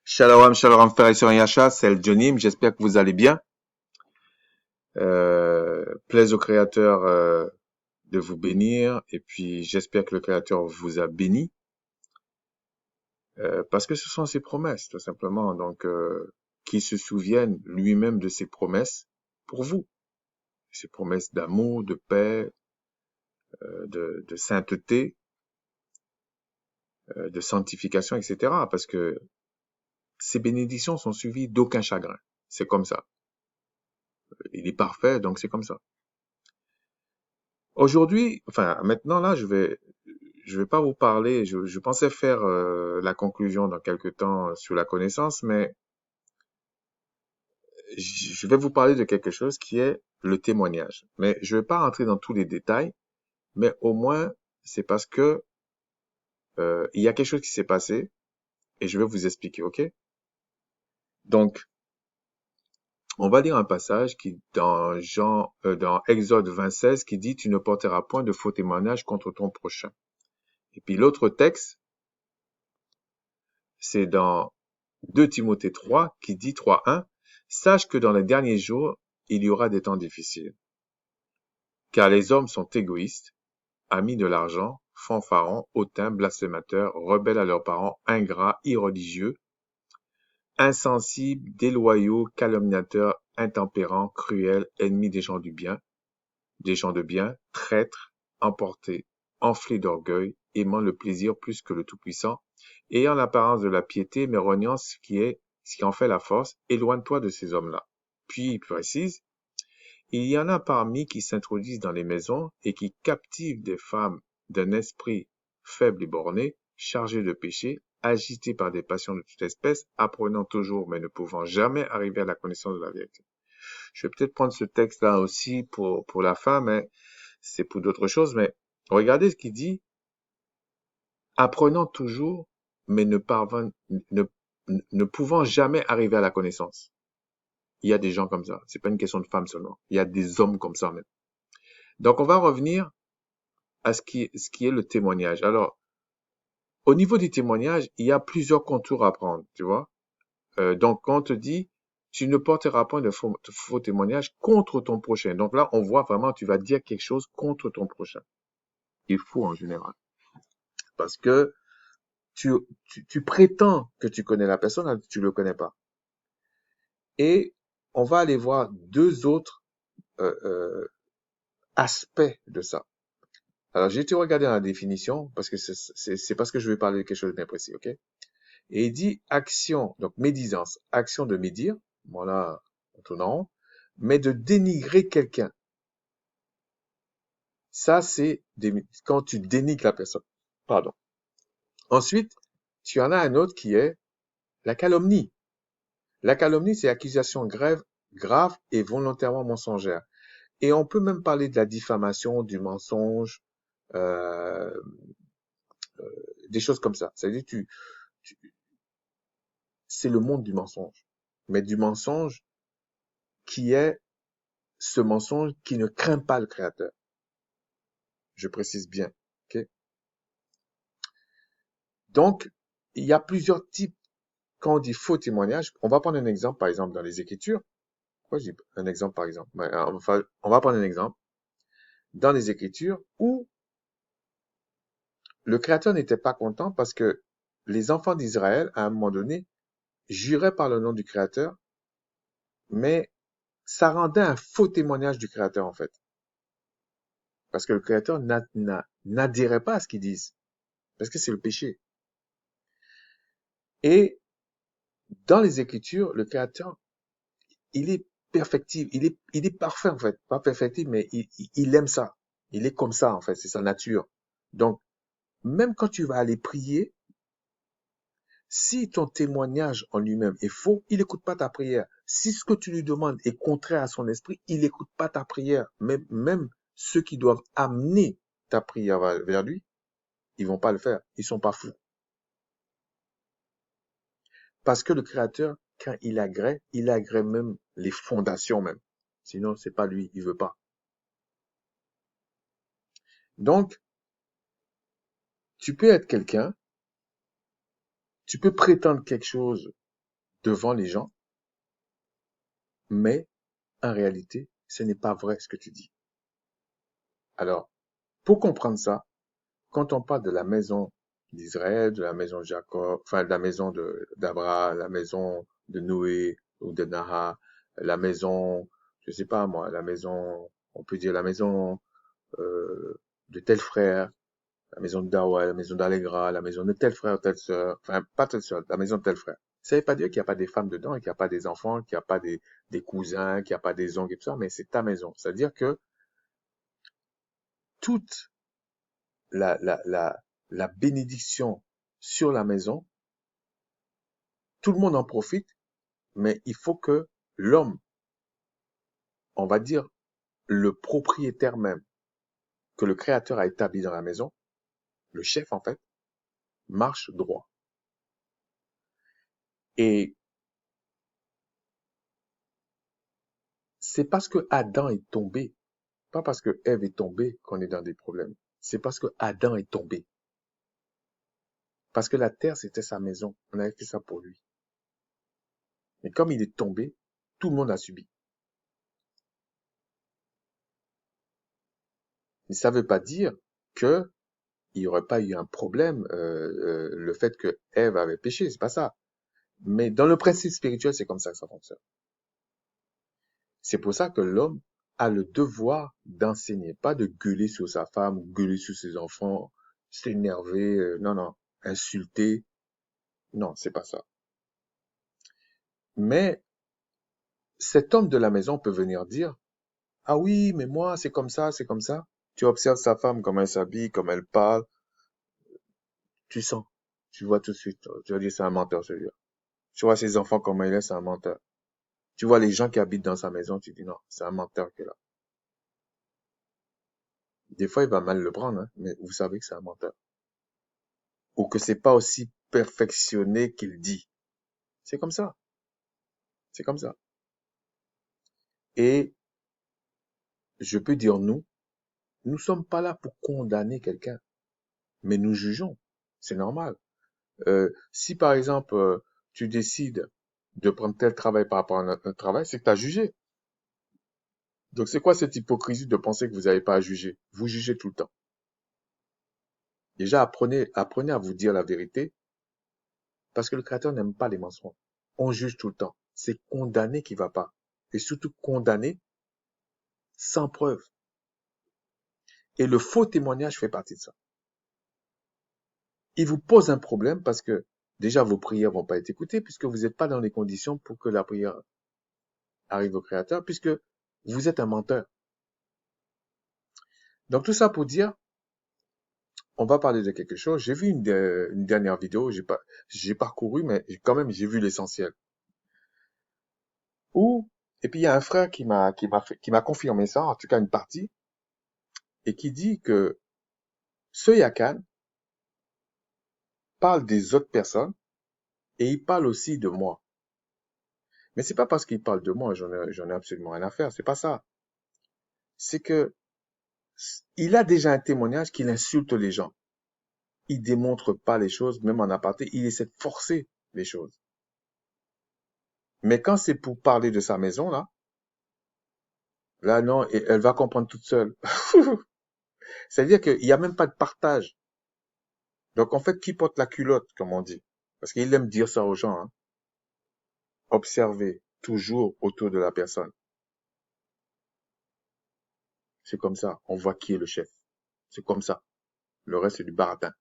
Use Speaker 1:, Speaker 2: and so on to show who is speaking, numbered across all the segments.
Speaker 1: Shalom, shalom, frères et sœurs Yasha, c'est El Jonim, j'espère que vous allez bien. Plaise au Créateur de vous bénir, et puis j'espère que le Créateur vous a béni, parce que ce sont ses promesses, tout simplement. Donc, qu'il se souvienne lui-même de ses promesses pour vous, ses promesses d'amour, de paix, de sainteté, de sanctification, etc. Parce que ces bénédictions sont suivies d'aucun chagrin. C'est comme ça. Il est parfait, donc c'est comme ça. Aujourd'hui, enfin maintenant là, je vais pas vous parler. Je pensais faire la conclusion dans quelques temps sur la connaissance, mais je vais vous parler de quelque chose qui est le témoignage. Mais je vais pas rentrer dans tous les détails, mais au moins c'est parce que il y a quelque chose qui s'est passé et je vais vous expliquer, ok? Donc, on va lire un passage qui dans Exode 26 qui dit: Tu ne porteras point de faux témoignage contre ton prochain. Et puis l'autre texte, c'est dans 2 Timothée 3 qui dit 3.1, Sache que dans les derniers jours, il y aura des temps difficiles, car les hommes sont égoïstes, amis de l'argent, fanfarons, hautains, blasphémateurs, rebelles à leurs parents, ingrats, irreligieux, insensibles, déloyaux, calomniateurs, intempérants, cruels, ennemis des gens de bien, traîtres, emportés, enflés d'orgueil, aimant le plaisir plus que le Tout-Puissant, ayant l'apparence de la piété, mais reniant ce qui en fait la force, éloigne-toi de ces hommes-là. Puis il précise, il y en a parmi qui s'introduisent dans les maisons et qui captivent des femmes d'un esprit faible et borné, chargées de péché, agitées par des passions de toute espèce, apprenant toujours mais ne pouvant jamais arriver à la connaissance de la vérité. Je vais peut-être prendre ce texte-là aussi pour la fin, mais c'est pour d'autres choses. Mais regardez ce qu'il dit, apprenant toujours, mais ne pouvant jamais arriver à la connaissance. Il y a des gens comme ça. C'est pas une question de femmes seulement. Il y a des hommes comme ça même. Donc, on va revenir à ce qui est le témoignage. Alors, au niveau du témoignage, il y a plusieurs contours à prendre, tu vois. Donc, quand on te dit, tu ne porteras point de faux témoignages contre ton prochain. Donc là, on voit vraiment, tu vas dire quelque chose contre ton prochain. Il faut en général. Parce que tu prétends que tu connais la personne, alors que tu ne le connais pas. Et on va aller voir deux autres euh, euh, aspects de ça. Alors, j'ai été regarder dans la définition, parce que c'est parce que je vais parler de quelque chose de bien précis, ok? Et il dit action, donc médisance, action de médire, voilà, en tournant, mais de dénigrer quelqu'un. Ça, c'est quand tu dénigres la personne. Pardon. Ensuite, tu en as un autre qui est la calomnie. La calomnie, c'est accusation grave et volontairement mensongère. Et on peut même parler de la diffamation, du mensonge, euh, des choses comme ça. C'est-à-dire, tu- c'est le monde du mensonge. Mais du mensonge qui est ce mensonge qui ne craint pas le Créateur. Je précise bien. Ok. Donc, il y a plusieurs types. Quand on dit faux témoignage, on va prendre un exemple, par exemple, dans les Écritures. Pourquoi je dis un exemple, par exemple? Enfin, on va prendre un exemple dans les Écritures où le Créateur n'était pas content parce que les enfants d'Israël, à un moment donné, juraient par le nom du Créateur, mais ça rendait un faux témoignage du Créateur, en fait. Parce que le Créateur n'adhérait pas à ce qu'ils disent. Parce que c'est le péché. Et dans les Écritures, le Créateur, il est perfectible, il est parfait, en fait. Pas perfectible, mais il aime ça. Il est comme ça, en fait. C'est sa nature. Donc, même quand tu vas aller prier, si ton témoignage en lui-même est faux, il n'écoute pas ta prière. Si ce que tu lui demandes est contraire à son esprit, il n'écoute pas ta prière. Même ceux qui doivent amener ta prière vers lui, ils vont pas le faire. Ils sont pas fous. Parce que le Créateur, quand il agrée même les fondations même. Sinon, c'est pas lui, il veut pas. Donc, tu peux être quelqu'un, tu peux prétendre quelque chose devant les gens, mais en réalité, ce n'est pas vrai ce que tu dis. Alors, pour comprendre ça, quand on parle de la maison d'Israël, de la maison de Jacob, enfin de la maison d'Abraham, la maison de Noé ou de Naha, la maison, je sais pas moi, la maison, on peut dire la maison de tel frère, la maison de Dawa, la maison d'Allegra, la maison de tel frère, telle sœur, enfin pas telle sœur, la maison de tel frère. Ça veut pas dire qu'il n'y a pas des femmes dedans, qu'il n'y a pas des enfants, qu'il n'y a pas des cousins, qu'il n'y a pas des oncles et tout ça, mais c'est ta maison. C'est-à-dire que toute la, la, la, la bénédiction sur la maison, tout le monde en profite, mais il faut que l'homme, on va dire le propriétaire même, que le créateur a établi dans la maison, le chef en fait, marche droit. Et c'est parce que Adam est tombé, pas parce que Ève est tombée qu'on est dans des problèmes. C'est parce que Adam est tombé. Parce que la terre, c'était sa maison. On avait fait ça pour lui. Mais comme il est tombé, tout le monde a subi. Mais ça ne veut pas dire que il n'y aurait pas eu un problème, le fait que Ève avait péché, c'est pas ça. Mais dans le principe spirituel, c'est comme ça que ça fonctionne. C'est pour ça que l'homme a le devoir d'enseigner, pas de gueuler sur sa femme, ou gueuler sur ses enfants, s'énerver, non, non, insulter. Non, c'est pas ça. Mais cet homme de la maison peut venir dire, ah oui, mais moi, c'est comme ça, c'est comme ça. Tu observes sa femme, comment elle s'habille, comment elle parle, tu sens, tu vois tout de suite. Tu vas dire, c'est un menteur, celui-là. Tu vois ses enfants, comment il est, c'est un menteur. Tu vois les gens qui habitent dans sa maison, tu dis non, c'est un menteur qui est là. Des fois, il va mal le prendre, hein, mais vous savez que c'est un menteur. Ou que c'est pas aussi perfectionné qu'il dit. C'est comme ça. C'est comme ça. Et je peux dire nous sommes pas là pour condamner quelqu'un, mais nous jugeons. C'est normal. Si par exemple, tu décides de prendre tel travail par rapport à notre travail, c'est que tu as jugé. Donc c'est quoi cette hypocrisie de penser que vous n'avez pas à juger? Vous jugez tout le temps. Déjà, apprenez à vous dire la vérité, parce que le Créateur n'aime pas les mensonges. On juge tout le temps. C'est condamner qui va pas. Et surtout condamner sans preuve. Et le faux témoignage fait partie de ça. Il vous pose un problème parce que déjà vos prières vont pas être écoutées puisque vous n'êtes pas dans les conditions pour que la prière arrive au Créateur, puisque vous êtes un menteur. Donc tout ça pour dire, on va parler de quelque chose. J'ai vu une dernière vidéo, j'ai parcouru, mais quand même j'ai vu l'essentiel. Et puis il y a un frère qui m'a confirmé ça, en tout cas une partie, et qui dit que ce Yakan parle des autres personnes et il parle aussi de moi. Mais c'est pas parce qu'il parle de moi, j'en ai absolument rien à faire, c'est pas ça. C'est que il a déjà un témoignage qu'il insulte les gens. Il démontre pas les choses, même en aparté, il essaie de forcer les choses. Mais quand c'est pour parler de sa maison, là non, elle va comprendre toute seule. C'est-à-dire qu'il n'y a même pas de partage. Donc en fait, qui porte la culotte, comme on dit? Parce qu'il aime dire ça aux gens, hein. Observer toujours autour de la personne. C'est comme ça. On voit qui est le chef. C'est comme ça. Le reste, c'est du baratin.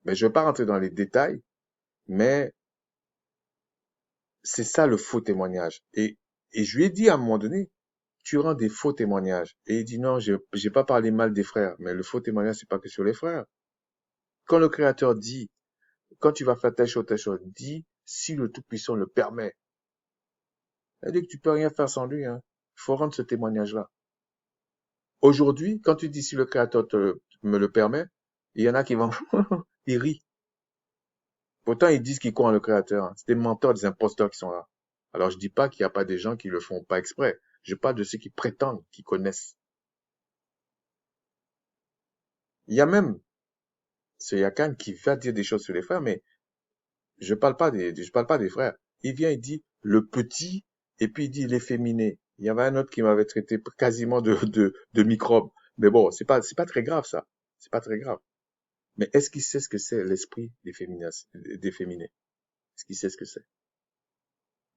Speaker 1: Mais je ne vais pas rentrer dans les détails, mais c'est ça le faux témoignage. Et je lui ai dit à un moment donné, tu rends des faux témoignages. Et il dit non, j'ai pas parlé mal des frères. Mais le faux témoignage, c'est pas que sur les frères. Quand le Créateur dit, quand tu vas faire telle chose, dis si le Tout-Puissant le permet. Il dit que tu peux rien faire sans lui, hein. Il faut rendre ce témoignage-là. Aujourd'hui, quand tu dis si le Créateur me le permet, il y en a qui vont, ils rient. Pourtant, ils disent qu'ils croient en le Créateur, hein. C'est des menteurs, des imposteurs qui sont là. Alors, je dis pas qu'il n'y a pas des gens qui le font pas exprès. Je parle de ceux qui prétendent qu'ils connaissent. Il y a même ce Yakan qui va dire des choses sur les frères, mais je parle pas des frères. Il vient, il dit le petit, et puis il dit l'efféminé. Il y avait un autre qui m'avait traité quasiment de microbe. Mais bon, c'est pas très grave, ça. C'est pas très grave. Mais est-ce qu'il sait ce que c'est l'esprit d'efféminé? Est-ce qu'il sait ce que c'est?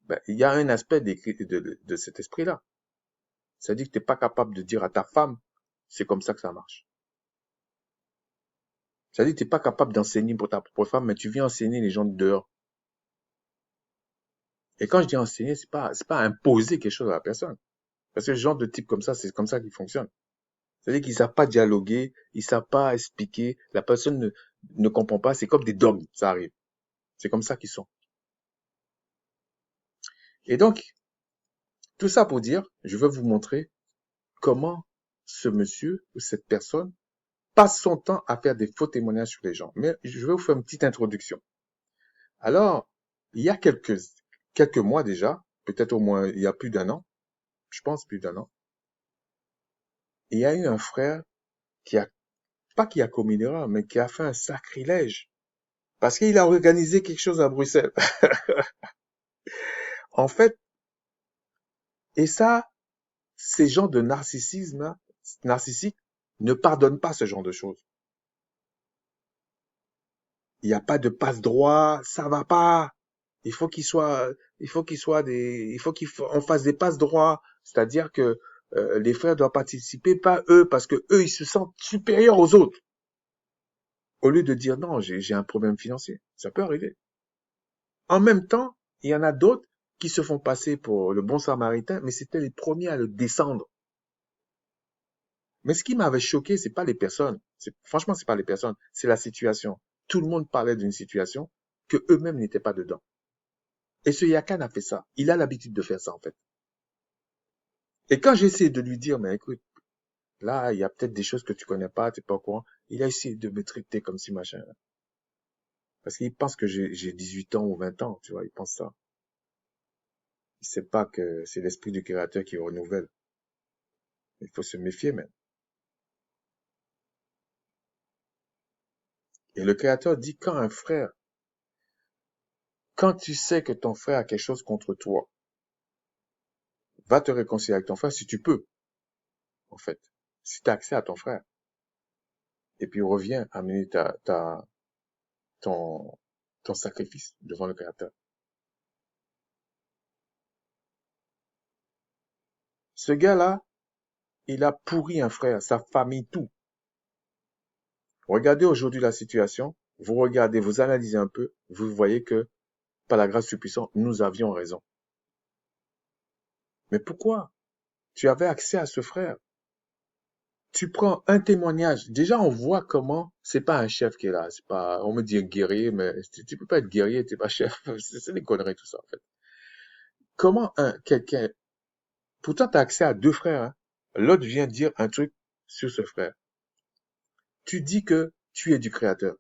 Speaker 1: Ben, il y a un aspect de cet esprit-là. C'est-à-dire que t'es pas capable de dire à ta femme, c'est comme ça que ça marche. C'est-à-dire que t'es pas capable d'enseigner pour ta propre femme, mais tu viens enseigner les gens de dehors. Et quand je dis enseigner, c'est pas imposer quelque chose à la personne. Parce que le genre de type comme ça, c'est comme ça qu'ils fonctionnent. C'est-à-dire qu'ils savent pas dialoguer, ils savent pas expliquer, la personne ne comprend pas, c'est comme des dogmes, ça arrive. C'est comme ça qu'ils sont. Et donc, tout ça pour dire, je vais vous montrer comment ce monsieur ou cette personne passe son temps à faire des faux témoignages sur les gens. Mais je vais vous faire une petite introduction. Alors, il y a quelques mois déjà, peut-être au moins il y a plus d'un an, je pense plus d'un an, il y a eu un frère qui a, pas qui a commis une erreur, mais qui a fait un sacrilège. Parce qu'il a organisé quelque chose à Bruxelles. En fait, et ça, ces gens de narcissisme, narcissique, ne pardonnent pas ce genre de choses. Il n'y a pas de passe-droit, ça va pas. Il faut qu'on fasse des passe-droits. C'est-à-dire que les frères doivent participer, pas eux, parce que eux, ils se sentent supérieurs aux autres. Au lieu de dire non, j'ai un problème financier. Ça peut arriver. En même temps, il y en a d'autres qui se font passer pour le bon samaritain, mais c'était les premiers à le descendre. Mais ce qui m'avait choqué, c'est pas les personnes. Franchement, c'est pas les personnes, c'est la situation. Tout le monde parlait d'une situation que eux-mêmes n'étaient pas dedans. Et ce Yakan a fait ça. Il a l'habitude de faire ça, en fait. Et quand j'ai essayé de lui dire, mais écoute, là, il y a peut-être des choses que tu connais pas, t'es pas au courant, il a essayé de me traiter comme si machin. Parce qu'il pense que j'ai 18 ans ou 20 ans, tu vois, il pense ça. Il sait pas que c'est l'esprit du créateur qui renouvelle. Il faut se méfier, même. Et le créateur dit quand tu sais que ton frère a quelque chose contre toi, va te réconcilier avec ton frère si tu peux, en fait. Si tu as accès à ton frère. Et puis reviens amener ton, ton sacrifice devant le créateur. Ce gars-là, il a pourri un frère, sa famille, tout. Regardez aujourd'hui la situation, vous regardez, vous analysez un peu, vous voyez que, par la grâce du puissant, nous avions raison. Mais pourquoi? Tu avais accès à ce frère. Tu prends un témoignage. Déjà, on voit comment c'est pas un chef qui est là. C'est pas, on me dit un guerrier, mais tu peux pas être guerrier, t'es pas chef. C'est des conneries, tout ça, en fait. Comment quelqu'un, pourtant, tu as accès à deux frères, hein. L'autre vient dire un truc sur ce frère. Tu dis que tu es du créateur.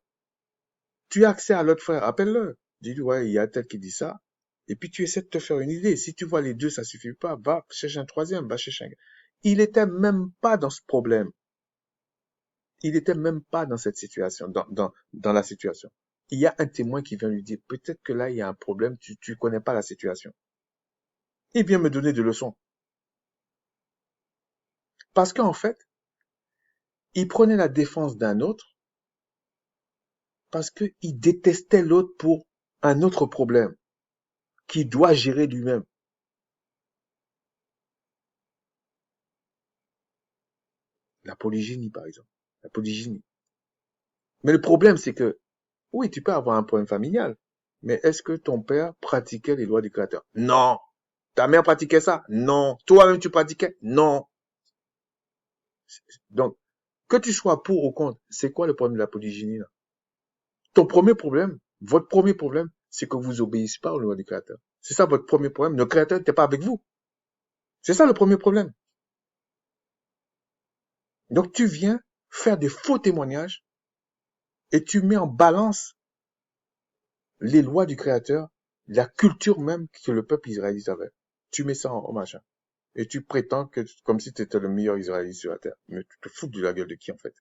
Speaker 1: Tu as accès à l'autre frère, appelle-le. Dis-lui, ouais, il y a tel qui dit ça. Et puis tu essaies de te faire une idée. Si tu vois les deux, ça suffit pas, va chercher un troisième, va chercher un... Il était même pas dans ce problème. Il était même pas dans cette situation, dans la situation. Il y a un témoin qui vient lui dire, peut-être que là, il y a un problème, tu connais pas la situation. Il vient me donner des leçons. Parce qu'en fait, il prenait la défense d'un autre parce qu'il détestait l'autre pour un autre problème qu'il doit gérer lui-même. La polygynie, par exemple. La polygynie. Mais le problème, c'est que, oui, tu peux avoir un problème familial, mais est-ce que ton père pratiquait les lois du créateur? Non. Ta mère pratiquait ça? Non. Toi-même, tu pratiquais? Non. Donc, que tu sois pour ou contre, c'est quoi le problème de la polygynie, là? Ton premier problème, votre premier problème, c'est que vous obéissez pas aux lois du créateur. C'est ça votre premier problème. Le créateur n'était pas avec vous. C'est ça le premier problème. Donc, tu viens faire des faux témoignages et tu mets en balance les lois du créateur, la culture même que le peuple israélite avait. Tu mets ça en machin. Et tu prétends que, comme si tu étais le meilleur israélite sur la terre. Mais tu te fous de la gueule de qui, en fait?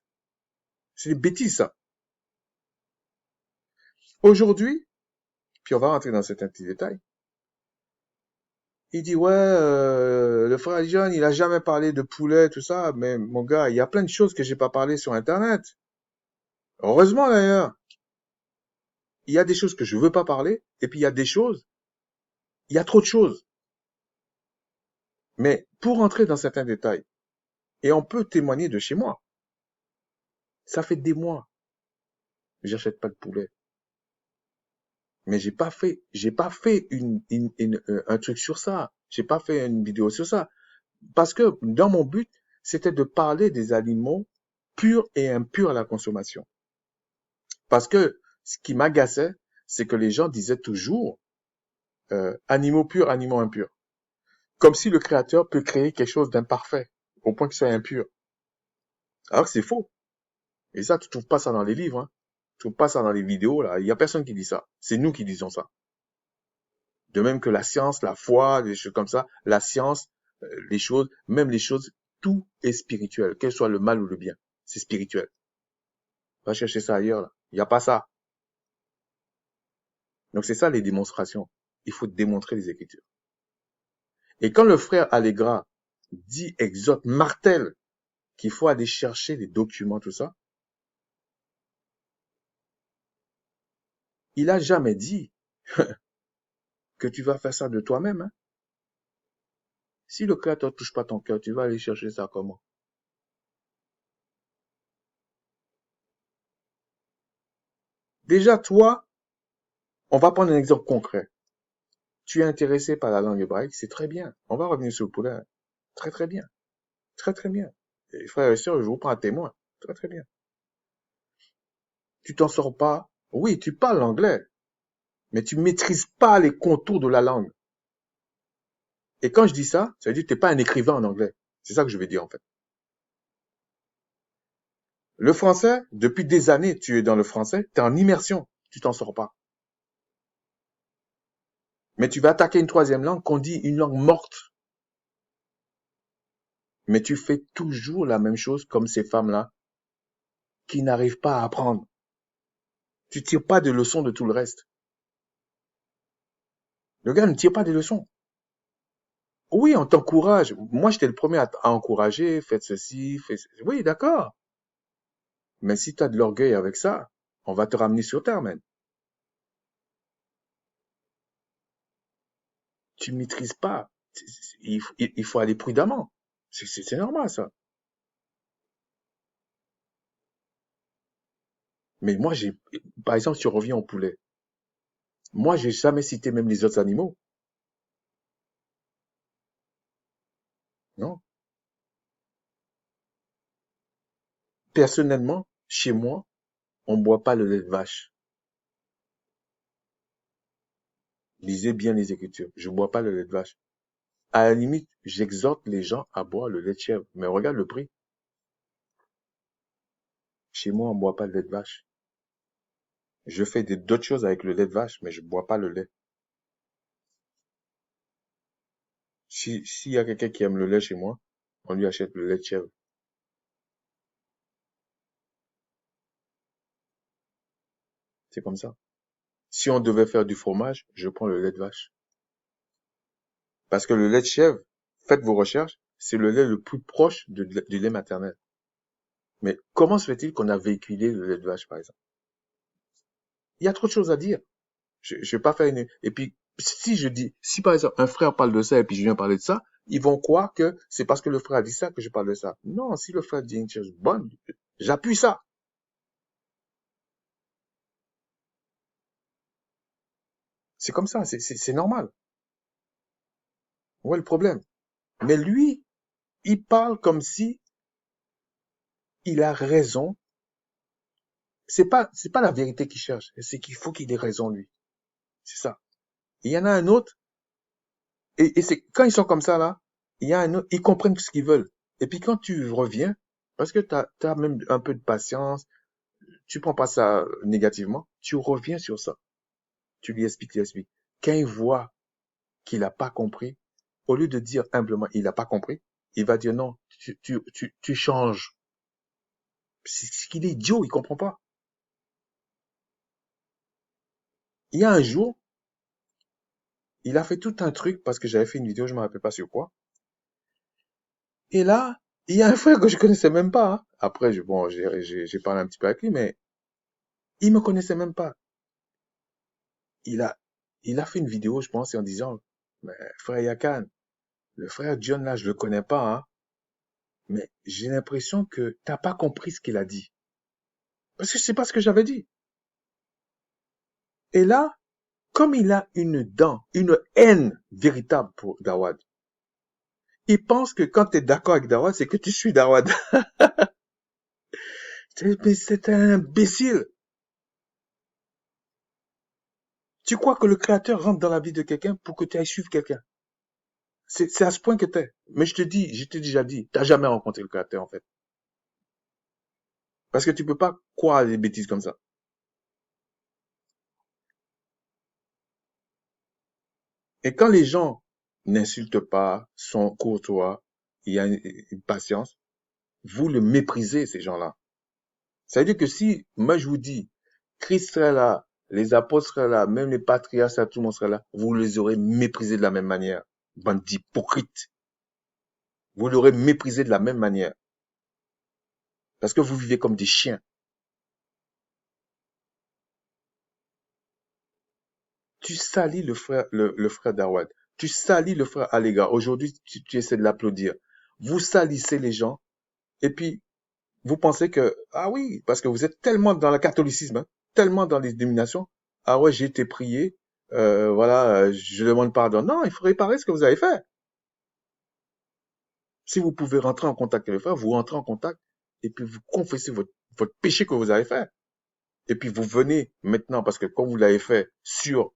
Speaker 1: C'est des bêtises, ça. Aujourd'hui, Puis on va rentrer dans certains petits détails. Il dit, ouais, le frère John, il a jamais parlé de poulet, tout ça, mais mon gars, il y a plein de choses que j'ai pas parlé sur Internet. Heureusement d'ailleurs. Il y a des choses que je veux pas parler, et puis il y a des choses, il y a trop de choses. Mais pour entrer dans certains détails, et on peut témoigner de chez moi, ça fait des mois, j'achète pas de poulet. Mais j'ai pas fait un truc sur ça. J'ai pas fait une vidéo sur ça. Parce que dans mon but, c'était de parler des aliments purs et impurs à la consommation. Parce que ce qui m'agaçait, c'est que les gens disaient toujours animaux purs, animaux impurs. Comme si le créateur peut créer quelque chose d'imparfait, au point qu'il soit impur. Alors que c'est faux. Et ça, tu trouves pas ça dans les livres, hein. Tu trouves pas ça dans les vidéos, là. Il y a personne qui dit ça. C'est nous qui disons ça. De même que la science, la foi, des choses comme ça, la science, les choses, même les choses, tout est spirituel, quel soit le mal ou le bien. C'est spirituel. Va chercher ça ailleurs, là. Il n'y a pas ça. Donc c'est ça les démonstrations. Il faut démontrer les Écritures. Et quand le frère Allegra dit, exhorte, martèle qu'il faut aller chercher les documents, tout ça, il a jamais dit que tu vas faire ça de toi-même, hein. Si le Créateur touche pas ton cœur, tu vas aller chercher ça comment? Déjà, toi, on va prendre un exemple concret. Tu es intéressé par la langue hébraïque, c'est très bien. On va revenir sur le poulet. Très, très bien. Très, très bien. Et frères et sœurs, je vous prends un témoin. Très, très bien. Tu t'en sors pas. Oui, tu parles anglais, mais tu maîtrises pas les contours de la langue. Et quand je dis ça, ça veut dire que tu n'es pas un écrivain en anglais. C'est ça que je veux dire, en fait. Le français, depuis des années, tu es dans le français, tu es en immersion. Tu t'en sors pas. Mais tu vas attaquer une troisième langue qu'on dit une langue morte. Mais tu fais toujours la même chose comme ces femmes-là qui n'arrivent pas à apprendre. Tu tires pas de leçons de tout le reste. Le gars ne tire pas des leçons. Oui, on t'encourage. Moi, j'étais le premier à encourager, faites ceci, faites ceci. Oui, d'accord. Mais si tu as de l'orgueil avec ça, on va te ramener sur terre, man. Tu maîtrises pas. Il faut aller prudemment. C'est normal, ça. Mais moi, par exemple, si tu reviens au poulet, moi, j'ai jamais cité même les autres animaux. Non. Personnellement, chez moi, on boit pas le lait de vache. Lisez bien les Écritures. Je bois pas le lait de vache. À la limite, j'exhorte les gens à boire le lait de chèvre. Mais regarde le prix. Chez moi, on boit pas le lait de vache. Je fais d'autres choses avec le lait de vache, mais je bois pas le lait. S'il y a quelqu'un qui aime le lait chez moi, on lui achète le lait de chèvre. C'est comme ça. Si on devait faire du fromage, je prends le lait de vache. Parce que le lait de chèvre, faites vos recherches, c'est le lait le plus proche du lait maternel. Mais comment se fait-il qu'on a véhiculé le lait de vache, par exemple? Il y a trop de choses à dire. Je vais pas faire une... Et puis, si par exemple un frère parle de ça et puis je viens parler de ça, ils vont croire que c'est parce que le frère a dit ça que je parle de ça. Non, si le frère dit une chose bonne, j'appuie ça. C'est comme ça, c'est normal. Où est le problème? Mais lui, il parle comme si il a raison. C'est pas la vérité qu'il cherche. C'est qu'il faut qu'il ait raison, lui. C'est ça. Il y en a un autre, et c'est, quand ils sont comme ça, là, il y a un autre, ils comprennent ce qu'ils veulent. Et puis quand tu reviens, parce que t'as même un peu de patience, tu prends pas ça négativement, tu reviens sur ça. Tu lui expliques, tu lui expliques. Quand il voit qu'il a pas compris, au lieu de dire humblement, il a pas compris, il va dire non, tu changes. C'est qu'il est idiot, il comprend pas. Il y a un jour, Il a fait tout un truc parce que j'avais fait une vidéo, je me rappelle pas sur quoi. Et là, il y a un frère que je connaissais même pas, hein. Après, bon, j'ai parlé un petit peu avec lui, mais il me connaissait même pas. Il a, il a fait une vidéo, je pense, en disant, mais frère Yakan, le frère John là, je le connais pas, hein, mais j'ai l'impression que t'as pas compris ce qu'il a dit. Parce que je sais pas ce que j'avais dit. Et là, comme il a une dent, une haine véritable pour Dawad, il pense que quand tu es d'accord avec Dawad, c'est que tu suis Dawad. Mais c'est un imbécile. Tu crois que le créateur rentre dans la vie de quelqu'un pour que tu ailles suivre quelqu'un. C'est à ce point que t'es. Mais je t'ai déjà dit, t'as jamais rencontré le créateur en fait. Parce que tu peux pas croire à des bêtises comme ça. Et quand les gens n'insultent pas, sont courtois, il y a une patience, vous le méprisez, ces gens-là. Ça veut dire que si, moi je vous dis, Christ serait là, les apôtres seraient là, même les patriarches, tout le monde serait là, vous les aurez méprisés de la même manière. Bande d'hypocrites. Vous l'aurez méprisé de la même manière. Parce que vous vivez comme des chiens. Tu salis le frère Darwad. Tu salis le frère Allega. Aujourd'hui, tu essaies de l'applaudir. Vous salissez les gens. Et puis, vous pensez que, ah oui, parce que vous êtes tellement dans le catholicisme, hein, tellement dans les dénominations. Ah ouais, j'ai été prié. Voilà, je demande pardon. Non, il faut réparer ce que vous avez fait. Si vous pouvez rentrer en contact avec le frère, vous rentrez en contact et puis vous confessez votre péché que vous avez fait. Et puis vous venez maintenant, parce que comme vous l'avez fait sur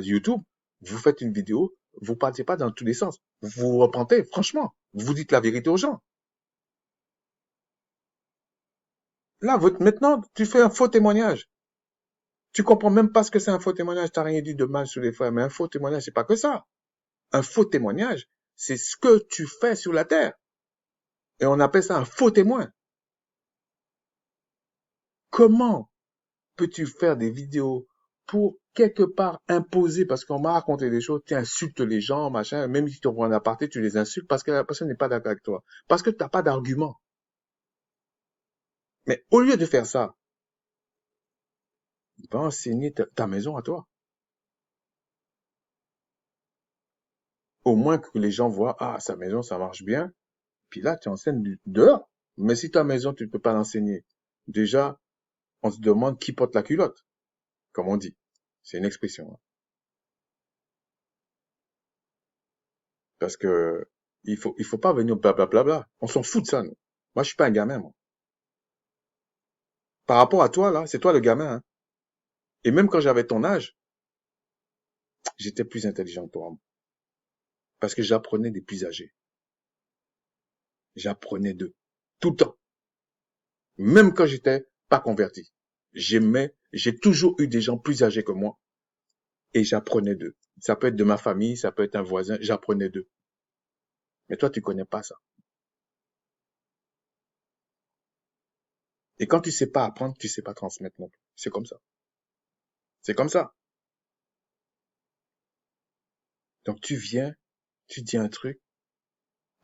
Speaker 1: YouTube, vous faites une vidéo, vous partez pas dans tous les sens. Vous vous repentez, franchement. Vous dites la vérité aux gens. Là, maintenant, tu fais un faux témoignage. Tu comprends même pas ce que c'est un faux témoignage. T'as rien dit de mal sur les frères, mais un faux témoignage, c'est pas que ça. Un faux témoignage, c'est ce que tu fais sur la terre. Et on appelle ça un faux témoin. Comment peux-tu faire des vidéos pour quelque part imposer, parce qu'on m'a raconté des choses, tu insultes les gens, machin, même si tu te vois en aparté, tu les insultes parce que la personne n'est pas d'accord avec toi. Parce que tu n'as pas d'argument. Mais au lieu de faire ça, va enseigner ta maison à toi. Au moins que les gens voient, ah, sa maison, ça marche bien. Puis là, tu enseignes dehors. Mais si ta maison, tu ne peux pas l'enseigner, déjà, on se demande qui porte la culotte, comme on dit. C'est une expression, hein. Parce que il faut pas venir blablabla. On s'en fout de ça, nous. Moi, je suis pas un gamin, moi. Par rapport à toi, là, c'est toi le gamin, hein. Et même quand j'avais ton âge, j'étais plus intelligent que toi. Parce que j'apprenais des plus âgés. J'apprenais d'eux. Tout le temps. Même quand j'étais pas converti. J'ai toujours eu des gens plus âgés que moi. Et j'apprenais d'eux. Ça peut être de ma famille, ça peut être un voisin, j'apprenais d'eux. Mais toi, tu connais pas ça. Et quand tu sais pas apprendre, tu sais pas transmettre non plus. C'est comme ça. C'est comme ça. Donc tu viens, tu dis un truc.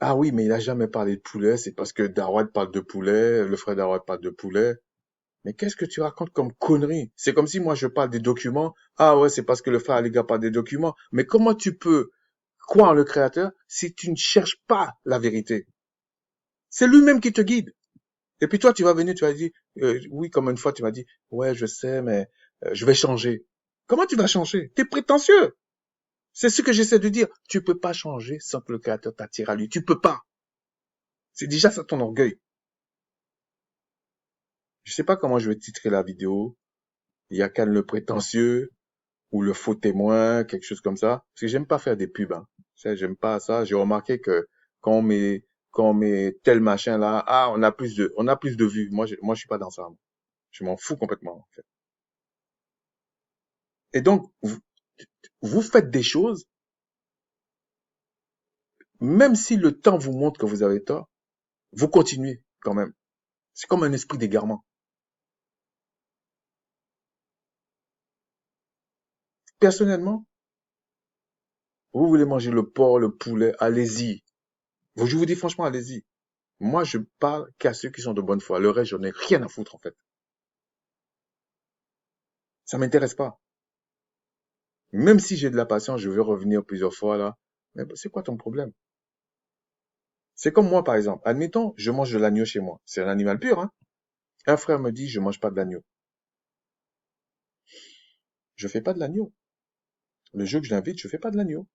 Speaker 1: Ah oui, mais il a jamais parlé de poulet, c'est parce que Darwad parle de poulet, le frère Darwad parle de poulet. Mais qu'est-ce que tu racontes comme connerie? C'est comme si moi je parle des documents. Ah ouais, c'est parce que le frère Aliga parle des documents. Mais comment tu peux croire en le créateur si tu ne cherches pas la vérité? C'est lui-même qui te guide. Et puis toi, tu vas venir, tu vas dire, oui, comme une fois, tu m'as dit, ouais, je sais, mais je vais changer. Comment tu vas changer? T'es prétentieux. C'est ce que j'essaie de dire. Tu peux pas changer sans que le créateur t'attire à lui. Tu peux pas. C'est déjà ça ton orgueil. Je sais pas comment je vais titrer la vidéo. Il y a qu'un le prétentieux ou le faux témoin, quelque chose comme ça. Parce que j'aime pas faire des pubs, hein. J'aime pas ça. J'ai remarqué que quand quand on met tel machin là, ah, on a plus de vues. Moi, je suis pas dans ça. Je m'en fous complètement, en fait. Et donc, vous faites des choses, même si le temps vous montre que vous avez tort, vous continuez quand même. C'est comme un esprit d'égarement. Personnellement, Vous voulez manger le porc, le poulet, allez-y. Je vous dis franchement, allez-y. Moi, je parle qu'à ceux qui sont de bonne foi. Le reste, j'en ai rien à foutre, en fait. Ça m'intéresse pas. Même si j'ai de la patience, je veux revenir plusieurs fois là. Mais c'est quoi ton problème? C'est comme moi, par exemple. Admettons, je mange de l'agneau chez moi. C'est un animal pur, hein. Un frère me dit, je mange pas de l'agneau. Je fais pas de l'agneau. Le jour que je l'invite, je fais pas de l'agneau.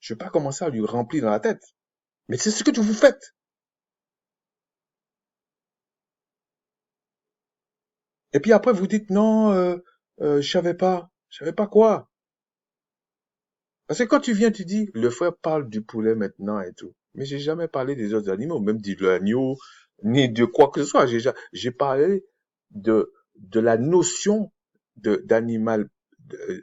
Speaker 1: Je vais pas commencer à lui remplir dans la tête. Mais c'est ce que vous faites. Et puis après, vous dites, non, je savais pas. Je savais pas quoi? Parce que quand tu viens, tu dis, le frère parle du poulet maintenant et tout. Mais j'ai jamais parlé des autres animaux, même de l'agneau, ni de quoi que ce soit. J'ai parlé de la notion d'animal,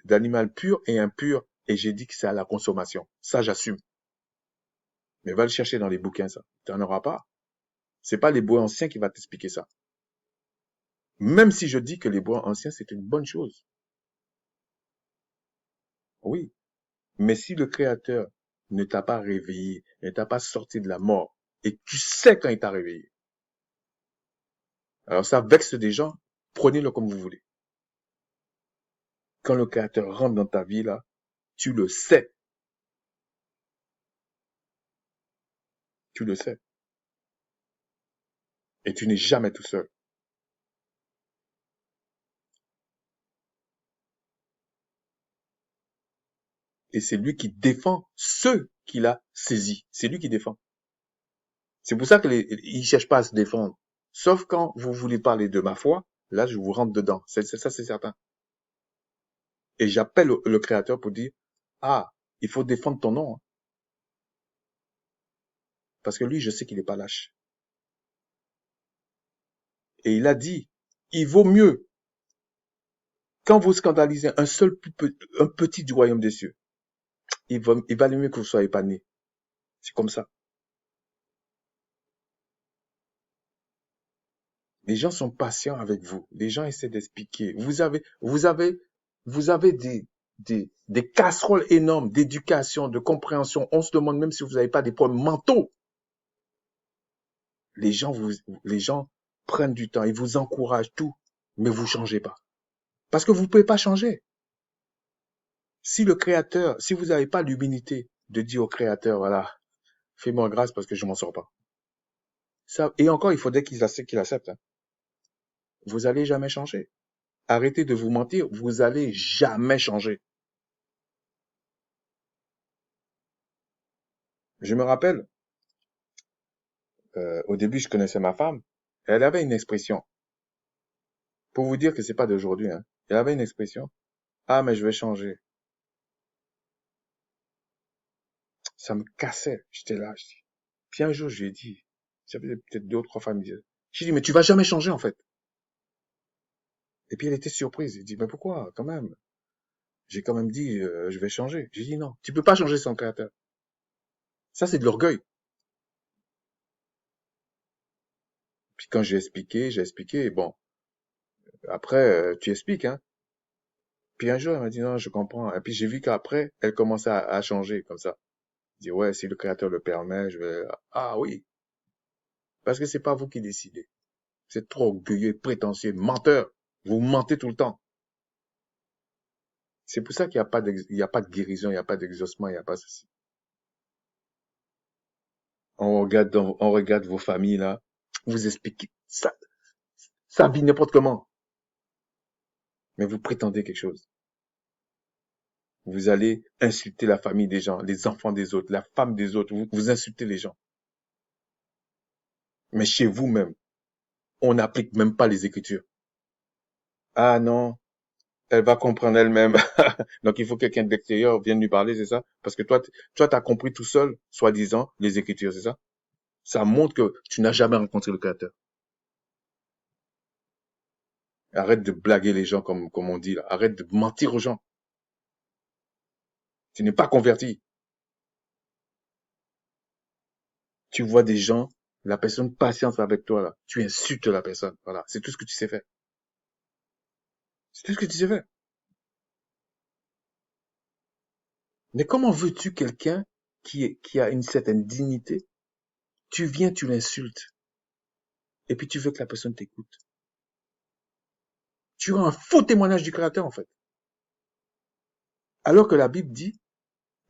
Speaker 1: d'animal pur et impur. Et j'ai dit que c'est à la consommation. Ça, j'assume. Mais va le chercher dans les bouquins, ça. Tu n'en auras pas. C'est pas les bois anciens qui va t'expliquer ça. Même si je dis que les bois anciens, c'est une bonne chose. Oui. Mais si le Créateur ne t'a pas réveillé, ne t'a pas sorti de la mort, et tu sais quand il t'a réveillé, alors ça vexe des gens, prenez-le comme vous voulez. Quand le Créateur rentre dans ta vie, là, tu le sais, tu le sais, et tu n'es jamais tout seul. Et c'est lui qui défend ceux qu'il a saisis. C'est lui qui défend. C'est pour ça qu'il ne cherche pas à se défendre. Sauf quand vous voulez parler de ma foi, là, je vous rentre dedans. Ça, c'est certain. Et j'appelle le Créateur pour dire, ah, il faut défendre ton nom, hein. Parce que lui, je sais qu'il n'est pas lâche. Et il a dit, il vaut mieux, quand vous scandalisez un petit du royaume des cieux, il valait mieux que vous soyez pas né. C'est comme ça. Les gens sont patients avec vous. Les gens essaient d'expliquer. Vous avez des casseroles énormes d'éducation, de compréhension. On se demande même si vous n'avez pas des problèmes mentaux. Les gens prennent du temps, ils vous encouragent tout, mais vous changez pas. Parce que vous ne pouvez pas changer. Si le Créateur, si vous n'avez pas l'humilité de dire au Créateur, voilà, fais-moi grâce parce que je m'en sors pas. Ça, et encore, il faudrait qu'il accepte, hein. Vous allez jamais changer. Arrêtez de vous mentir, vous allez jamais changer. Je me rappelle, au début, je connaissais ma femme. Elle avait une expression. Pour vous dire que c'est pas d'aujourd'hui, hein. Elle avait une expression. Ah, mais je vais changer. Ça me cassait. J'étais là. Puis un jour, je lui ai dit, ça faisait peut-être 2 ou 3 fois, elle me disait, j'ai dit, mais tu vas jamais changer, en fait. Et puis elle était surprise. Elle dit, mais pourquoi, quand même? J'ai quand même dit, je vais changer. J'ai dit, non, tu peux pas changer son caractère. Ça, c'est de l'orgueil. Puis quand j'ai expliqué, bon, après, tu expliques, hein. Puis un jour, elle m'a dit, non, je comprends. Et puis j'ai vu qu'après, elle commençait à changer, comme ça. Je dis, ouais, si le créateur le permet, je vais, ah oui. Parce que c'est pas vous qui décidez. C'est trop orgueilleux, prétentieux, menteur. Vous mentez tout le temps. C'est pour ça qu'il n'y a pas il y a pas de guérison, il n'y a pas d'exaucement, il n'y a pas ceci. On regarde vos familles, là. Vous expliquez. Ça vit n'importe comment. Mais vous prétendez quelque chose. Vous allez insulter la famille des gens, les enfants des autres, la femme des autres. Vous insultez les gens. Mais chez vous-même, on n'applique même pas les Écritures. Ah non, elle va comprendre elle-même. Donc il faut que quelqu'un de l'extérieur vienne lui parler, c'est ça? Parce que toi, t'as compris tout seul, soi-disant, les Écritures, c'est ça? Ça montre que tu n'as jamais rencontré le Créateur. Arrête de blaguer les gens comme on dit là. Arrête de mentir aux gens. Tu n'es pas converti. Tu vois des gens, la personne patiente avec toi là. Tu insultes la personne. Voilà. C'est tout ce que tu sais faire. C'est tout ce que tu sais faire. Mais comment veux-tu quelqu'un qui a une certaine dignité, tu viens, tu l'insultes, et puis tu veux que la personne t'écoute. Tu rends un faux témoignage du Créateur, en fait. Alors que la Bible dit,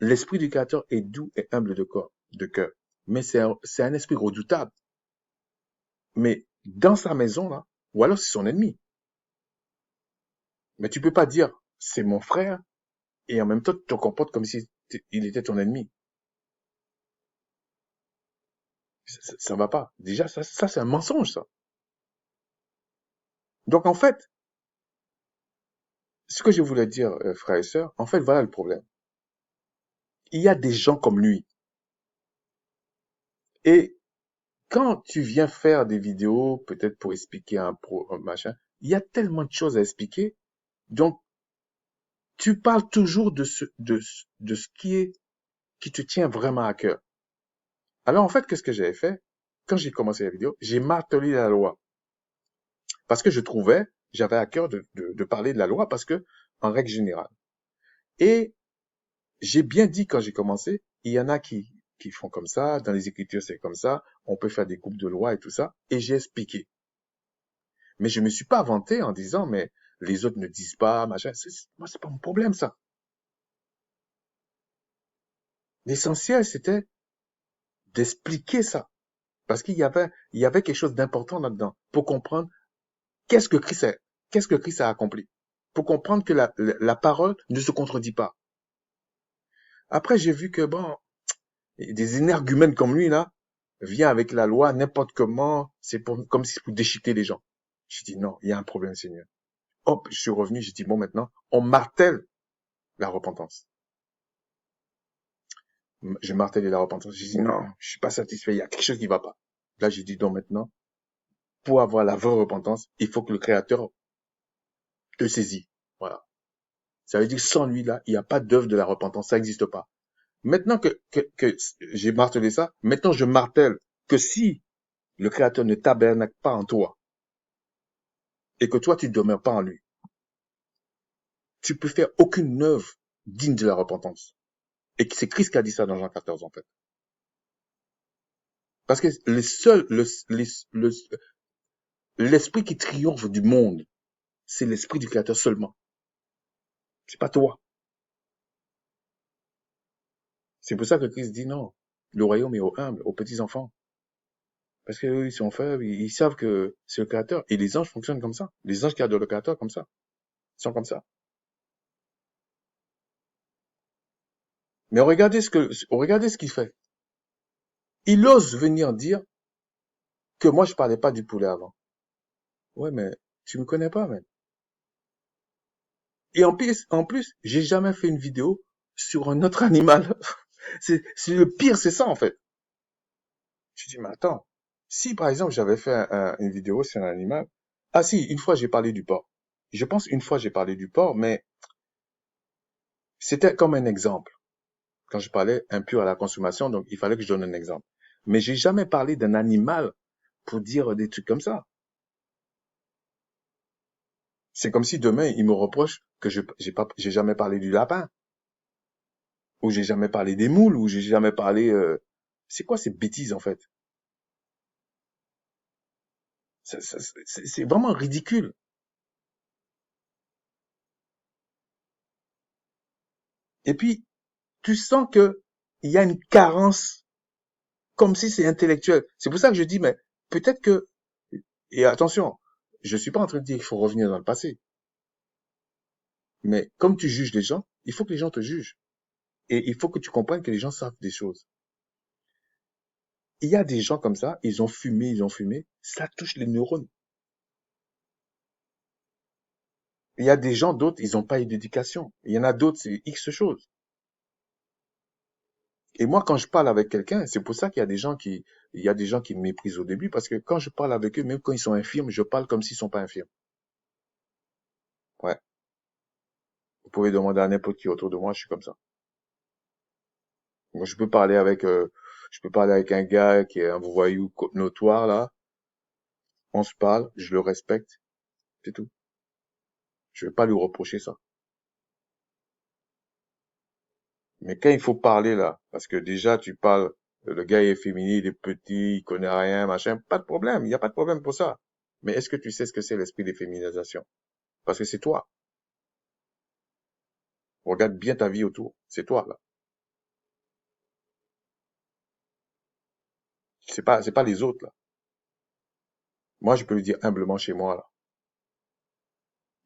Speaker 1: l'esprit du Créateur est doux et humble de cœur. Mais c'est un esprit redoutable. Mais dans sa maison, là, ou alors c'est son ennemi. Mais tu peux pas dire, c'est mon frère, et en même temps, tu te comportes comme si il était ton ennemi. Ça va pas. Déjà, ça c'est un mensonge, ça. Donc, en fait, ce que je voulais dire, frères et sœurs, en fait, voilà le problème. Il y a des gens comme lui. Et quand tu viens faire des vidéos, peut-être pour expliquer un machin, il y a tellement de choses à expliquer. Donc, tu parles toujours de ce qui te tient vraiment à cœur. Alors, en fait, qu'est-ce que j'avais fait? Quand j'ai commencé la vidéo, j'ai martelé la loi. Parce que j'avais à cœur de parler de la loi parce que, en règle générale. Et j'ai bien dit quand j'ai commencé, il y en a qui font comme ça, dans les Écritures c'est comme ça, on peut faire des coupes de loi et tout ça, et j'ai expliqué. Mais je me suis pas vanté en disant, mais les autres ne disent pas, machin, moi c'est pas mon problème ça. L'essentiel c'était d'expliquer ça, parce il y avait quelque chose d'important là-dedans, pour comprendre qu'est-ce que Christ a, qu'est-ce que Christ a accompli, pour comprendre que la parole ne se contredit pas. Après j'ai vu que bon, des énergumènes comme lui, là, vient avec la loi n'importe comment, comme si c'est pour déchiqueter les gens. Je dis non, il y a un problème, Seigneur. Hop, je suis revenu, j'ai dit bon, maintenant, on martèle la repentance. Je martelais la repentance. J'ai dit non, je suis pas satisfait, il y a quelque chose qui va pas. Là, j'ai dit donc maintenant, pour avoir la vraie repentance, il faut que le Créateur te saisisse. Voilà. Ça veut dire que sans lui, là, il n'y a pas d'œuvre de la repentance, ça n'existe pas. Maintenant que j'ai martelé ça, maintenant je martèle que si le Créateur ne tabernacle pas en toi, et que toi, tu ne demeures pas en lui, tu peux faire aucune œuvre digne de la repentance. Et c'est Christ qui a dit ça dans Jean 14, en fait. Parce que l'esprit qui triomphe du monde, c'est l'esprit du Créateur seulement. C'est pas toi. C'est pour ça que Christ dit non. Le royaume est aux humbles, aux petits enfants. Parce qu'eux, ils sont faibles, ils savent que c'est le Créateur. Et les anges fonctionnent comme ça. Les anges qui adorent le Créateur comme ça. Ils sont comme ça. Mais regardez ce qu'il fait. Il ose venir dire que moi, je parlais pas du poulet avant. Ouais, mais tu me connais pas, même. Et en plus, j'ai jamais fait une vidéo sur un autre animal. C'est le pire, c'est ça, en fait. Je dis, mais attends. Si, par exemple, j'avais fait une vidéo sur un animal. Ah si, une fois, j'ai parlé du porc. Je pense une fois, j'ai parlé du porc, mais c'était comme un exemple. Quand je parlais impur à la consommation, donc il fallait que je donne un exemple. Mais j'ai jamais parlé d'un animal pour dire des trucs comme ça. C'est comme si demain, ils me reprochent que j'ai jamais parlé du lapin, ou j'ai jamais parlé des moules, ou j'ai jamais parlé, c'est quoi ces bêtises, en fait? C'est vraiment ridicule. Et puis, tu sens que il y a une carence, comme si c'est intellectuel. C'est pour ça que je dis, mais peut-être que, et attention, je suis pas en train de dire qu'il faut revenir dans le passé. Mais comme tu juges les gens, il faut que les gens te jugent. Et il faut que tu comprennes que les gens savent des choses. Il y a des gens comme ça, ils ont fumé, ça touche les neurones. Il y a des gens d'autres, ils n'ont pas eu d'éducation. Il y en a d'autres, c'est X choses. Et moi, quand je parle avec quelqu'un, c'est pour ça qu'il y a il y a des gens qui me méprisent au début, parce que quand je parle avec eux, même quand ils sont infirmes, je parle comme s'ils sont pas infirmes. Ouais. Vous pouvez demander à n'importe qui autour de moi, je suis comme ça. Moi, je peux parler avec un gars qui est un voyou notoire, là. On se parle, je le respecte, c'est tout. Je vais pas lui reprocher ça. Mais quand il faut parler là, parce que déjà tu parles, le gars est féminin, il est petit, il connaît rien, machin, pas de problème, il n'y a pas de problème pour ça. Mais est-ce que tu sais ce que c'est l'esprit d'efféminisation? Parce que c'est toi. Regarde bien ta vie autour. C'est toi là. C'est pas les autres là. Moi, je peux le dire humblement chez moi là.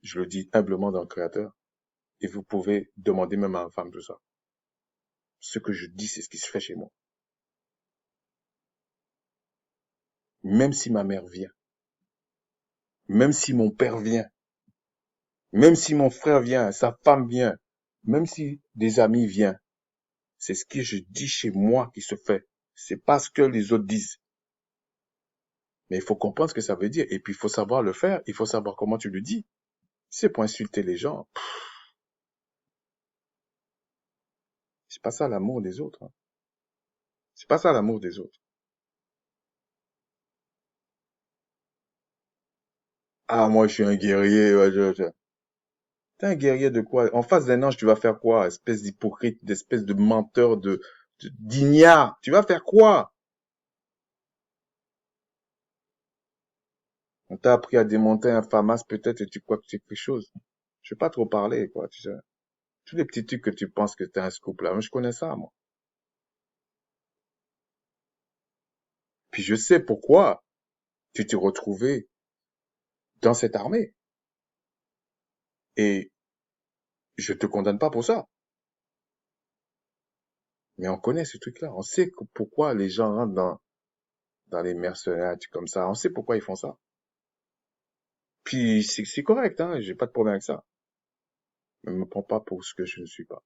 Speaker 1: Je le dis humblement dans le Créateur. Et vous pouvez demander même à ma femme tout ça. Ce que je dis, c'est ce qui se fait chez moi. Même si ma mère vient, même si mon père vient, même si mon frère vient, sa femme vient, même si des amis viennent, c'est ce que je dis chez moi qui se fait. C'est pas ce que les autres disent. Mais il faut comprendre ce que ça veut dire. Et puis, il faut savoir le faire. Il faut savoir comment tu le dis. C'est pour insulter les gens. C'est pas ça l'amour des autres, hein. C'est pas ça l'amour des autres. Ah, moi, je suis un guerrier. Ouais, T'es un guerrier de quoi? En face d'un ange, tu vas faire quoi? Espèce d'hypocrite, d'espèce de menteur, d'ignare. Tu vas faire quoi? On t'a appris à démonter un FAMAS peut-être et tu crois que c'est quelque chose. Je vais pas trop parler, quoi, tu sais. Tous les petits trucs que tu penses que t'es un scoop là. Moi, je connais ça, moi. Puis je sais pourquoi tu t'es retrouvé dans cette armée. Et je te condamne pas pour ça. Mais on connaît ce truc-là. On sait pourquoi les gens rentrent dans les mercenaires comme ça. On sait pourquoi ils font ça. Puis c'est correct, hein. J'ai pas de problème avec ça. Mais me prends pas pour ce que je ne suis pas.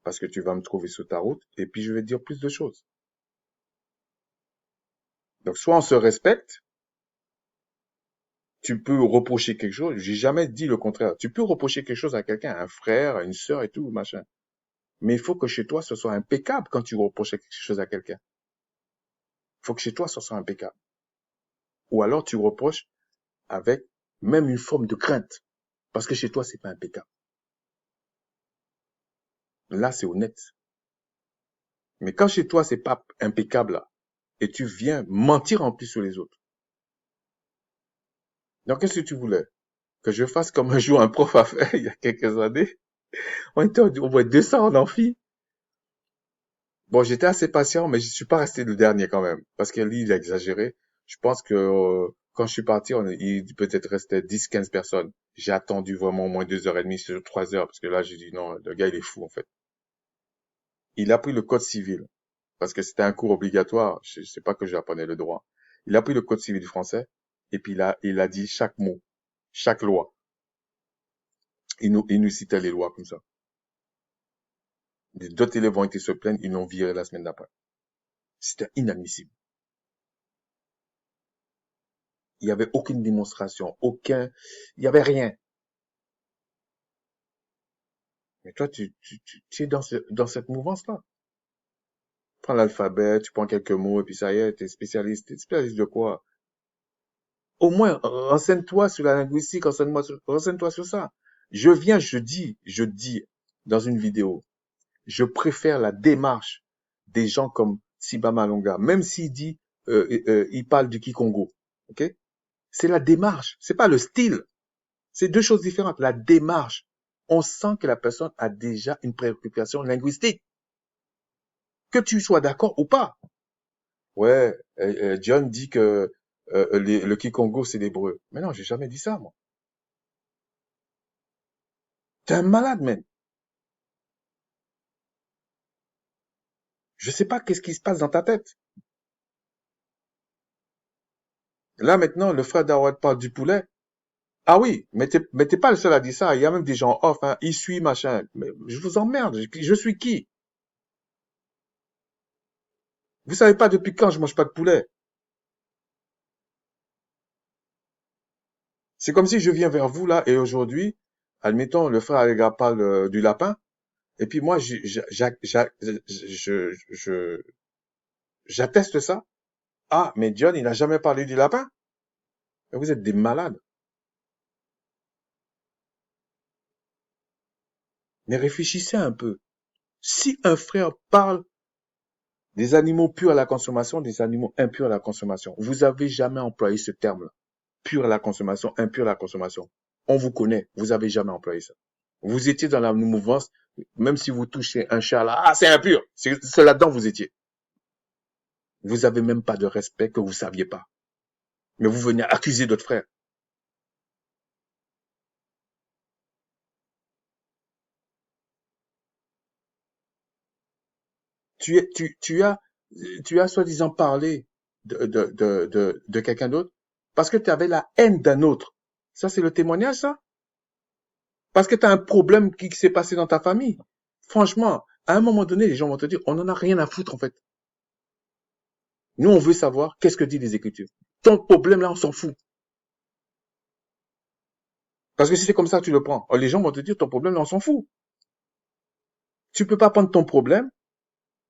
Speaker 1: Parce que tu vas me trouver sur ta route et puis je vais te dire plus de choses. Donc soit on se respecte, tu peux reprocher quelque chose. J'ai jamais dit le contraire. Tu peux reprocher quelque chose à quelqu'un, à un frère, à une sœur et tout, machin. Mais il faut que chez toi, ce soit impeccable quand tu reproches quelque chose à quelqu'un. Il faut que chez toi, ce soit impeccable. Ou alors tu reproches avec même une forme de crainte. Parce que chez toi, c'est pas impeccable. Là, c'est honnête. Mais quand chez toi, c'est pas impeccable, là, et tu viens mentir en plus sur les autres. Donc, qu'est-ce que tu voulais? Que je fasse comme un jour un prof a fait il y a quelques années? On était au moins 200 en amphi. Bon, j'étais assez patient, mais je suis pas resté le dernier quand même. Parce que lui, il a exagéré. Je pense que quand je suis parti, il peut-être restait 10, 15 personnes. J'ai attendu vraiment au moins 2 heures et demie sur 3 heures, parce que là, j'ai dit non, le gars, il est fou, en fait. Il a pris le code civil, parce que c'était un cours obligatoire. Je sais pas que j'apprenais le droit. Il a pris le code civil français, et puis il a dit chaque mot, chaque loi. Il nous citait les lois comme ça. D'autres élèves ont été se plaindre, ils l'ont viré la semaine d'après. C'était inadmissible. Il n'y avait aucune démonstration, il y avait rien. Mais toi, tu es dans cette mouvance-là. Prends l'alphabet, tu prends quelques mots, et puis ça y est, t'es spécialiste. T'es spécialiste de quoi? Au moins, renseigne-toi sur la linguistique, renseigne-toi sur ça. Je dis dans une vidéo, je préfère la démarche des gens comme Siba Malonga, même s'il dit, il parle du Kikongo, ok? C'est la démarche, c'est pas le style. C'est deux choses différentes. La démarche, on sent que la personne a déjà une préoccupation linguistique, que tu sois d'accord ou pas. Ouais, John dit que le Kikongo, c'est l'hébreu. Mais non, j'ai jamais dit ça, moi. T'es un malade, man. Je sais pas qu'est-ce qui se passe dans ta tête. Là, maintenant, le frère d'Awad parle du poulet. Ah oui, mais t'es pas le seul à dire ça. Il y a même des gens off, hein. Il suit, machin. Mais je vous emmerde. Je suis qui? Vous savez pas depuis quand je mange pas de poulet. C'est comme si je viens vers vous, là, et aujourd'hui, admettons, le frère Allega parle du lapin. Et puis moi, j'atteste ça. Ah, mais John, il n'a jamais parlé du lapin. Mais vous êtes des malades. Mais réfléchissez un peu. Si un frère parle des animaux purs à la consommation, des animaux impurs à la consommation, vous avez jamais employé ce terme-là. Pur à la consommation, impur à la consommation. On vous connaît, vous avez jamais employé ça. Vous étiez dans la mouvance, même si vous touchez un chat là, ah, c'est impur. C'est là-dedans vous étiez. Vous avez même pas de respect que vous saviez pas. Mais vous venez accuser d'autres frères. Tu as soi-disant parlé de quelqu'un d'autre parce que tu avais la haine d'un autre. Ça, c'est le témoignage, ça? Parce que tu as un problème qui s'est passé dans ta famille. Franchement, à un moment donné, les gens vont te dire, on n'en a rien à foutre, en fait. Nous, on veut savoir qu'est-ce que dit les Écritures. Ton problème, là, on s'en fout. Parce que si c'est comme ça que tu le prends, les gens vont te dire, ton problème, là, on s'en fout. Tu peux pas prendre ton problème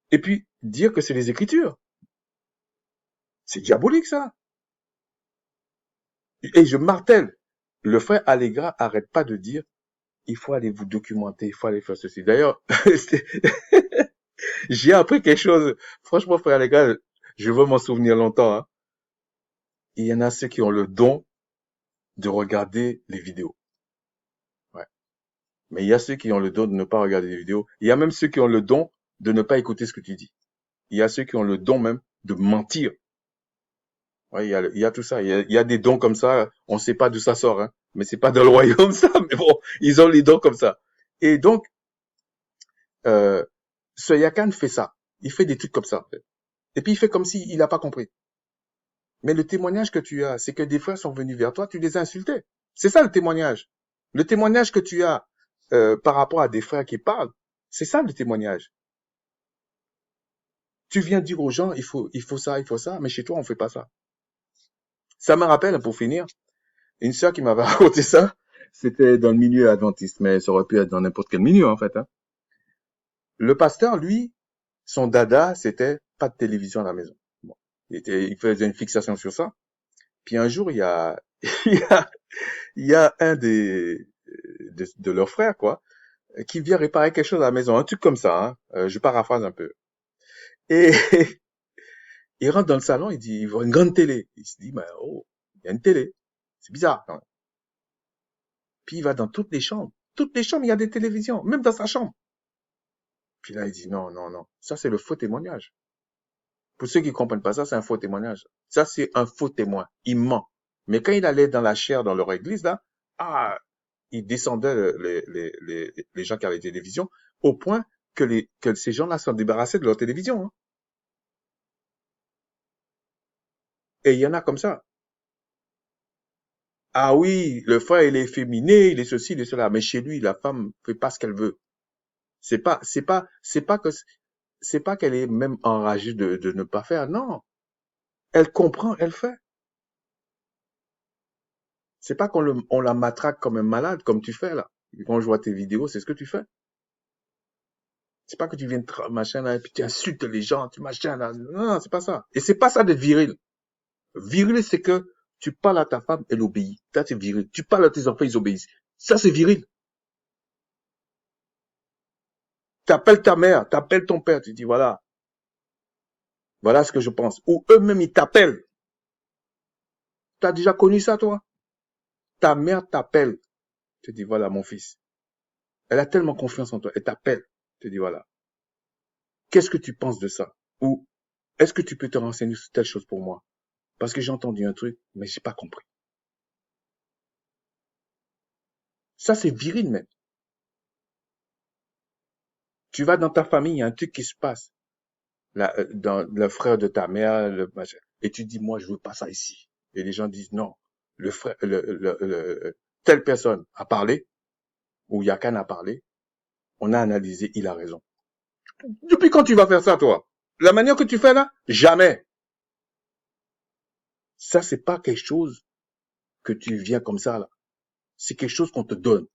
Speaker 1: et puis dire que c'est les Écritures. C'est diabolique, ça. Et je martèle. Le frère Allegra arrête pas de dire, il faut aller vous documenter, il faut aller faire ceci. D'ailleurs, j'ai appris quelque chose. Franchement, frère Allegra, je veux m'en souvenir longtemps, hein. Il y en a ceux qui ont le don de regarder les vidéos. Ouais. Mais il y a ceux qui ont le don de ne pas regarder les vidéos. Il y a même ceux qui ont le don de ne pas écouter ce que tu dis. Il y a ceux qui ont le don même de mentir. Ouais, il y a tout ça. Il y a des dons comme ça. On ne sait pas d'où ça sort, hein. Mais c'est pas dans le royaume, ça. Mais bon, ils ont les dons comme ça. Et donc, euh, ce Yakan fait ça. Il fait des trucs comme ça, en fait. Et puis, il fait comme s'il n'a pas compris. Mais le témoignage que tu as, c'est que des frères sont venus vers toi, tu les as insultés. C'est ça le témoignage. Le témoignage que tu as par rapport à des frères qui parlent, c'est ça le témoignage. Tu viens dire aux gens, il faut ça, mais chez toi, on fait pas ça. Ça me rappelle, pour finir, une sœur qui m'avait raconté ça. C'était dans le milieu adventiste, mais ça aurait pu être dans n'importe quel milieu, en fait, hein. Le pasteur, lui, son dada, c'était pas de télévision à la maison. Bon. Il faisait une fixation sur ça. Puis un jour, il y a, il y a, il y a un de leurs frères, quoi, qui vient réparer quelque chose à la maison, un truc comme ça, hein. Je paraphrase un peu. Et il rentre dans le salon, il dit, il voit une grande télé. Il se dit, bah, oh, il y a une télé. C'est bizarre, quand même. Puis il va dans toutes les chambres. Toutes les chambres, il y a des télévisions, même dans sa chambre. Puis là, il dit, non, non, non. Ça, c'est le faux témoignage. Pour ceux qui comprennent pas ça, c'est un faux témoignage. Ça, c'est un faux témoin. Il ment. Mais quand il allait dans la chair, dans leur église, là, ah, il descendait les gens qui avaient des télévisions au point que ces gens-là s'en débarrassaient de leur télévision, hein. Et il y en a comme ça. Ah oui, le frère, il est féminé, il est ceci, il est cela. Mais chez lui, la femme fait pas ce qu'elle veut. C'est pas qu'elle est même enragée de ne pas faire. Non. Elle comprend, elle fait. C'est pas on la matraque comme un malade, comme tu fais, là. Quand je vois tes vidéos, c'est ce que tu fais. C'est pas que tu viens machin, là, et puis tu insultes les gens, tu machin, là. Non, non, c'est pas ça. Et c'est pas ça d'être viril. Viril, c'est que tu parles à ta femme, elle obéit. Ça, c'est viril. Tu parles à tes enfants, ils obéissent. Ça, c'est viril. T'appelles ta mère, t'appelles ton père, tu dis, voilà, voilà ce que je pense. Ou eux-mêmes, ils t'appellent. T'as déjà connu ça, toi? Ta mère t'appelle. Tu dis, voilà, mon fils. Elle a tellement confiance en toi. Elle t'appelle. Tu dis, voilà. Qu'est-ce que tu penses de ça? Ou, est-ce que tu peux te renseigner sur telle chose pour moi? Parce que j'ai entendu un truc, mais j'ai pas compris. Ça, c'est viril, même. Tu vas dans ta famille, il y a un truc qui se passe. Dans le frère de ta mère, et tu dis, moi, je veux pas ça ici. Et les gens disent, non, le frère, telle personne a parlé, ou Yakan a parlé, on a analysé, il a raison. Depuis quand tu vas faire ça, toi? La manière que tu fais là? Jamais. Ça, c'est pas quelque chose que tu viens comme ça, là. C'est quelque chose qu'on te donne.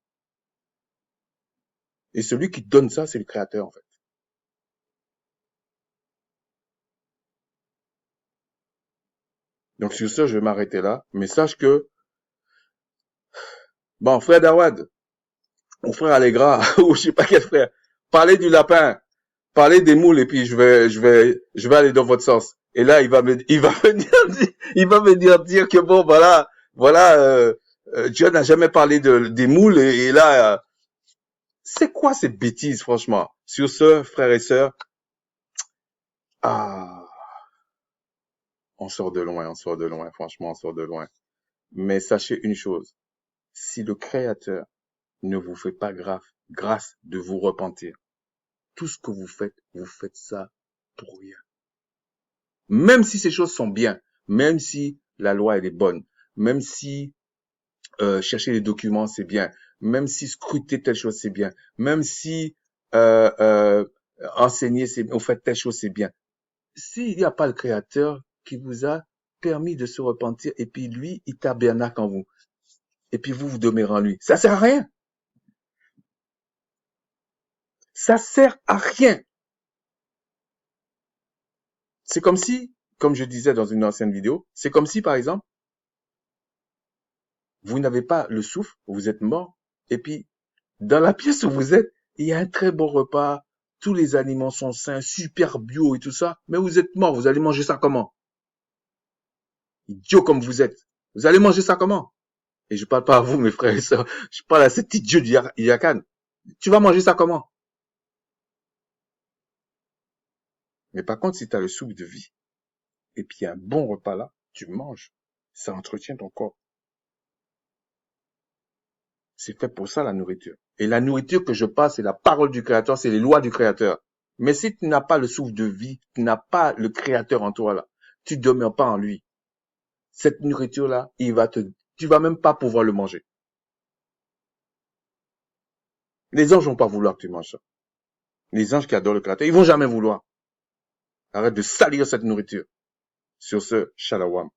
Speaker 1: Et celui qui te donne ça, c'est le créateur, en fait. Donc, sur ça, je vais m'arrêter là. Mais sache que, bon, frère Dawad, ou frère Allegra, ou je sais pas quel frère, parlez du lapin. parlez des moules et puis je vais aller dans votre sens. Et là, il va il va venir dire que bon, voilà, Dieu n'a jamais parlé des moules et là, c'est quoi cette bêtise, franchement? Sur ce, frères et sœurs, ah, on sort de loin, franchement, on sort de loin. Mais sachez une chose, si le Créateur ne vous fait pas grâce de vous repentir, tout ce que vous faites ça pour rien. Même si ces choses sont bien, même si la loi elle est bonne, même si chercher les documents c'est bien, même si scruter telle chose c'est bien, même si euh, euh, enseigner c'est bien, fait telle chose c'est bien. S'il n'y a pas le Créateur qui vous a permis de se repentir et puis lui il tabernacle en vous et puis vous demeurez en lui, ça sert à rien. Ça sert à rien. C'est comme si, comme je disais dans une ancienne vidéo, c'est comme si par exemple vous n'avez pas le souffle, vous êtes mort, et puis dans la pièce où vous êtes, il y a un très bon repas, tous les aliments sont sains, super bio et tout ça, mais vous êtes mort, vous allez manger ça comment? Idiot comme vous êtes. Vous allez manger ça comment? Et je parle pas à vous, mes frères et sœurs, je parle à cet idiot du Yakan. Tu vas manger ça comment? Mais par contre, si tu as le souffle de vie, et puis il y a un bon repas là, tu manges. Ça entretient ton corps. C'est fait pour ça, la nourriture. Et la nourriture que je parle, c'est la parole du Créateur, c'est les lois du Créateur. Mais si tu n'as pas le souffle de vie, tu n'as pas le Créateur en toi, là, tu ne demeures pas en lui. Cette nourriture-là, tu vas même pas pouvoir le manger. Les anges vont pas vouloir que tu manges ça. Les anges qui adorent le Créateur, ils vont jamais vouloir. Arrête de salir cette nourriture. Sur ce, shalom.